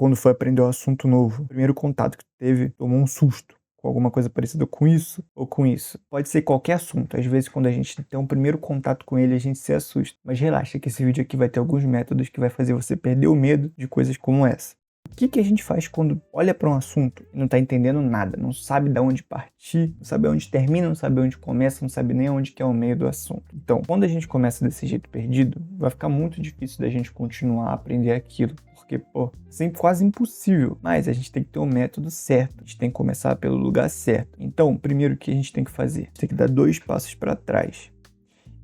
quando foi aprender um assunto novo, o primeiro contato que tu teve, tomou um susto com alguma coisa parecida com isso ou com isso. Pode ser qualquer assunto. Às vezes, quando a gente tem um primeiro contato com ele, a gente se assusta. Mas relaxa que esse vídeo aqui vai ter alguns métodos que vai fazer você perder o medo de coisas como essa. O que a gente faz quando olha para um assunto e não está entendendo nada, não sabe de onde partir, não sabe onde termina, não sabe onde começa, não sabe nem onde que é o meio do assunto? Então, quando a gente começa desse jeito perdido, vai ficar muito difícil da gente continuar a aprender aquilo, porque, é sempre quase impossível. Mas a gente tem que ter um método certo, a gente tem que começar pelo lugar certo. Então, primeiro o que a gente tem que fazer? A gente tem que dar 2 passos para trás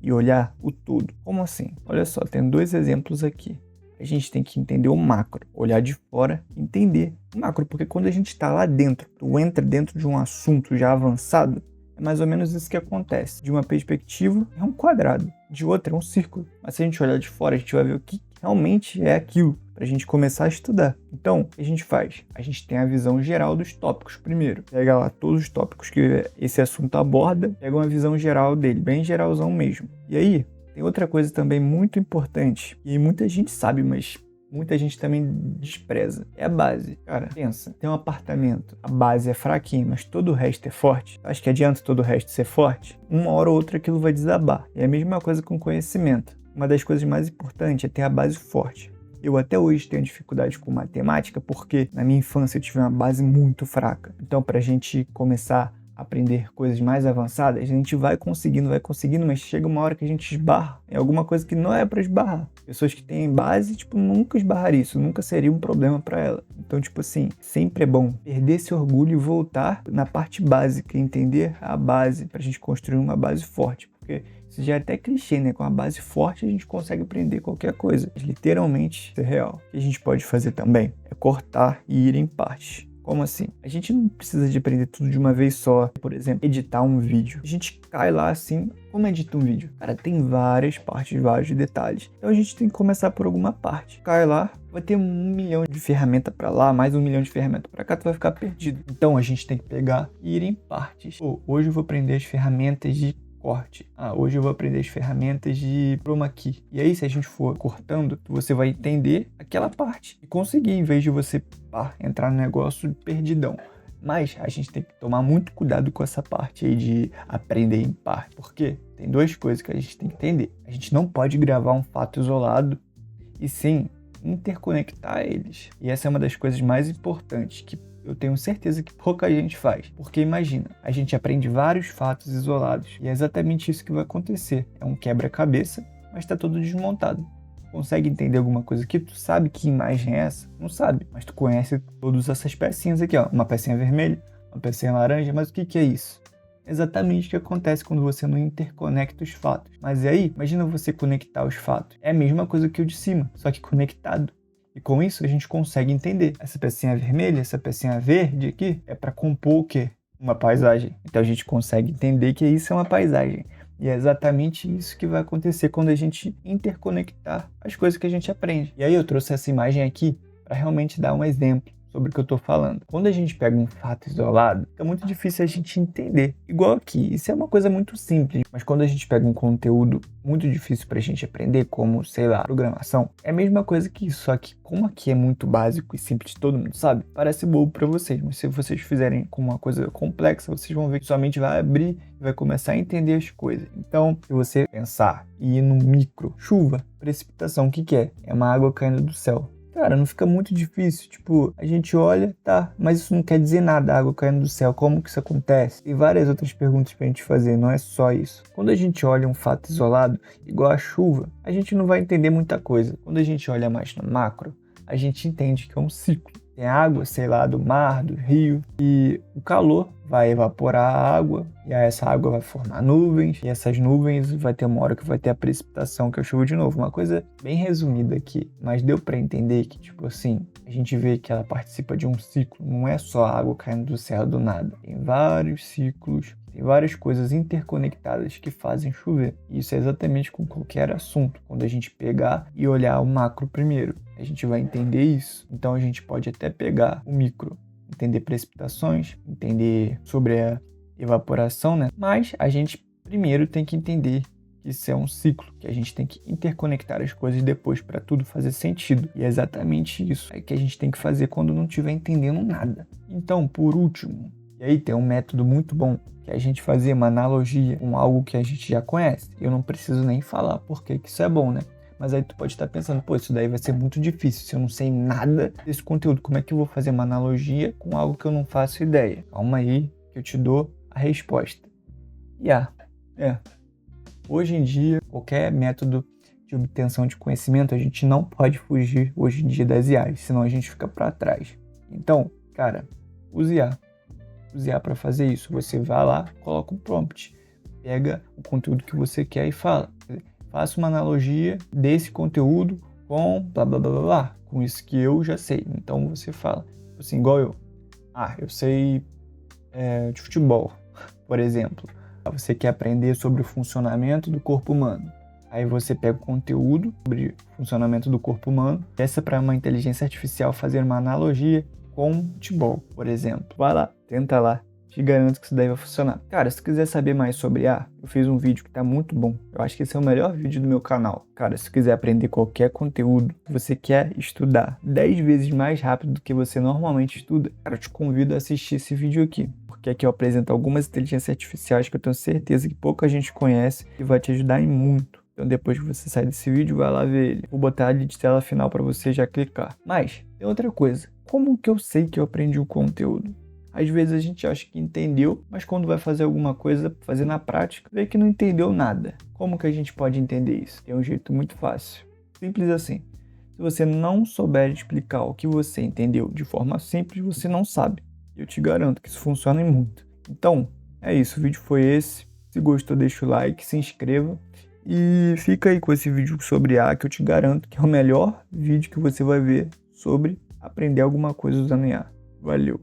e olhar o todo. Como assim? Olha só, tem 2 exemplos aqui. A gente tem que entender o macro, olhar de fora e entender o macro, porque quando a gente está lá dentro, tu entra dentro de um assunto já avançado, é mais ou menos isso que acontece. De uma perspectiva, é um quadrado, de outra, é um círculo. Mas se a gente olhar de fora, a gente vai ver o que realmente é aquilo, para a gente começar a estudar. Então, o que a gente faz? A gente tem a visão geral dos tópicos primeiro. Pega lá todos os tópicos que esse assunto aborda, pega uma visão geral dele, bem geralzão mesmo. E aí, tem outra coisa também muito importante, e muita gente sabe, mas muita gente também despreza. É a base. Cara, pensa, tem um apartamento, a base é fraquinha, mas todo o resto é forte. Acho que adianta todo o resto ser forte? Uma hora ou outra aquilo vai desabar. É a mesma coisa com conhecimento. Uma das coisas mais importantes é ter a base forte. Eu até hoje tenho dificuldade com matemática porque na minha infância eu tive uma base muito fraca. Então, pra gente começar aprender coisas mais avançadas, a gente vai conseguindo, mas chega uma hora que a gente esbarra em alguma coisa que não é para esbarrar. Pessoas que têm base, nunca esbarraria, isso nunca seria um problema para ela. Então, sempre é bom perder esse orgulho e voltar na parte básica, entender a base, pra gente construir uma base forte, porque isso já é até clichê, né? Com a base forte a gente consegue aprender qualquer coisa, mas literalmente isso é real. O que a gente pode fazer também é cortar e ir em partes. Como assim? A gente não precisa de aprender tudo de uma vez só. Por exemplo, editar um vídeo. A gente cai lá assim, como edita um vídeo? Cara, tem várias partes, vários detalhes. Então a gente tem que começar por alguma parte. Cai lá, vai ter 1 milhão de ferramentas pra lá, mais 1 milhão de ferramentas pra cá, tu vai ficar perdido. Então a gente tem que pegar e ir em partes. Hoje eu vou aprender as ferramentas de corte. Hoje eu vou aprender as ferramentas de chroma key. E aí, se a gente for cortando, você vai entender aquela parte e conseguir, em vez de você entrar no negócio perdidão. Mas a gente tem que tomar muito cuidado com essa parte aí de aprender em parte. Porque tem 2 coisas que a gente tem que entender. A gente não pode gravar um fato isolado e sim interconectar eles. E essa é uma das coisas mais importantes que eu tenho certeza que pouca gente faz. Porque imagina, a gente aprende vários fatos isolados. E é exatamente isso que vai acontecer. É um quebra-cabeça, mas está todo desmontado. Consegue entender alguma coisa aqui? Tu sabe que imagem é essa? Não sabe, mas tu conhece todas essas pecinhas aqui, ó. Uma pecinha vermelha, uma pecinha laranja, mas o que é isso? É exatamente o que acontece quando você não interconecta os fatos. Mas e aí, imagina você conectar os fatos. É a mesma coisa que o de cima, só que conectado. E com isso a gente consegue entender. Essa pecinha vermelha, essa pecinha verde aqui é para compor o quê? Uma paisagem. Então a gente consegue entender que isso é uma paisagem. E é exatamente isso que vai acontecer quando a gente interconectar as coisas que a gente aprende. E aí eu trouxe essa imagem aqui para realmente dar um exemplo sobre o que eu tô falando. Quando a gente pega um fato isolado, é muito difícil a gente entender. Igual aqui, isso é uma coisa muito simples, mas quando a gente pega um conteúdo muito difícil pra gente aprender, como, sei lá, programação, é a mesma coisa que isso, só que como aqui é muito básico e simples, todo mundo sabe, parece bobo pra vocês, mas se vocês fizerem com uma coisa complexa, vocês vão ver que sua mente vai abrir e vai começar a entender as coisas. Então, se você pensar e ir no micro, chuva, precipitação, o que é? É uma água caindo do céu. Cara, não fica muito difícil, a gente olha, tá, mas isso não quer dizer nada, água caindo do céu, como que isso acontece? Tem várias outras perguntas pra gente fazer, não é só isso. Quando a gente olha um fato isolado, igual a chuva, a gente não vai entender muita coisa. Quando a gente olha mais no macro, a gente entende que é um ciclo. Tem água, sei lá, do mar, do rio, e o calor vai evaporar a água, e aí essa água vai formar nuvens, e essas nuvens vai ter uma hora que vai ter a precipitação, que é a chuva de novo. Uma coisa bem resumida aqui, mas deu pra entender que, a gente vê que ela participa de um ciclo, não é só a água caindo do céu do nada. Tem vários ciclos, tem várias coisas interconectadas que fazem chover. E isso é exatamente com qualquer assunto. Quando a gente pegar e olhar o macro primeiro, a gente vai entender isso. Então a gente pode até pegar o micro, entender precipitações, entender sobre a evaporação, né? Mas a gente primeiro tem que entender que isso é um ciclo, que a gente tem que interconectar as coisas depois para tudo fazer sentido. E é exatamente isso que a gente tem que fazer quando não estiver entendendo nada. Então, por último, e aí tem um método muito bom, que é a gente fazer uma analogia com algo que a gente já conhece. Eu não preciso nem falar porque que isso é bom, né? Mas aí tu pode estar pensando, pô, isso daí vai ser muito difícil, se eu não sei nada desse conteúdo, como é que eu vou fazer uma analogia com algo que eu não faço ideia? Calma aí, que eu te dou a resposta. Hoje em dia, qualquer método de obtenção de conhecimento, a gente não pode fugir hoje em dia das IAs, senão a gente fica para trás. Então, cara, use IA. Use IA para fazer isso. Você vai lá, coloca um prompt, pega o conteúdo que você quer e fala. Faça uma analogia desse conteúdo com blá blá blá blá blá, com isso que eu já sei. Então você fala, assim, igual eu. Eu sei de futebol, por exemplo. Você quer aprender sobre o funcionamento do corpo humano. Aí você pega o conteúdo sobre o funcionamento do corpo humano, peça para uma inteligência artificial fazer uma analogia com futebol, por exemplo. Vai lá, tenta lá. Te garanto que isso daí vai funcionar. Cara, se tu quiser saber mais sobre IA, eu fiz um vídeo que tá muito bom. Eu acho que esse é o melhor vídeo do meu canal. Cara, se tu quiser aprender qualquer conteúdo que você quer estudar 10 vezes mais rápido do que você normalmente estuda, cara, eu te convido a assistir esse vídeo aqui. Porque aqui eu apresento algumas inteligências artificiais que eu tenho certeza que pouca gente conhece e vai te ajudar em muito. Então depois que você sair desse vídeo, vai lá ver ele. Vou botar ali de tela final para você já clicar. Mas, tem outra coisa. Como que eu sei que eu aprendi o conteúdo? Às vezes a gente acha que entendeu, mas quando vai fazer alguma coisa, fazer na prática, vê que não entendeu nada. Como que a gente pode entender isso? Tem um jeito muito fácil. Simples assim. Se você não souber explicar o que você entendeu de forma simples, você não sabe. Eu te garanto que isso funciona muito. Então, é isso. O vídeo foi esse. Se gostou, deixa o like, se inscreva. E fica aí com esse vídeo sobre IA, que eu te garanto que é o melhor vídeo que você vai ver sobre aprender alguma coisa usando IA. Valeu!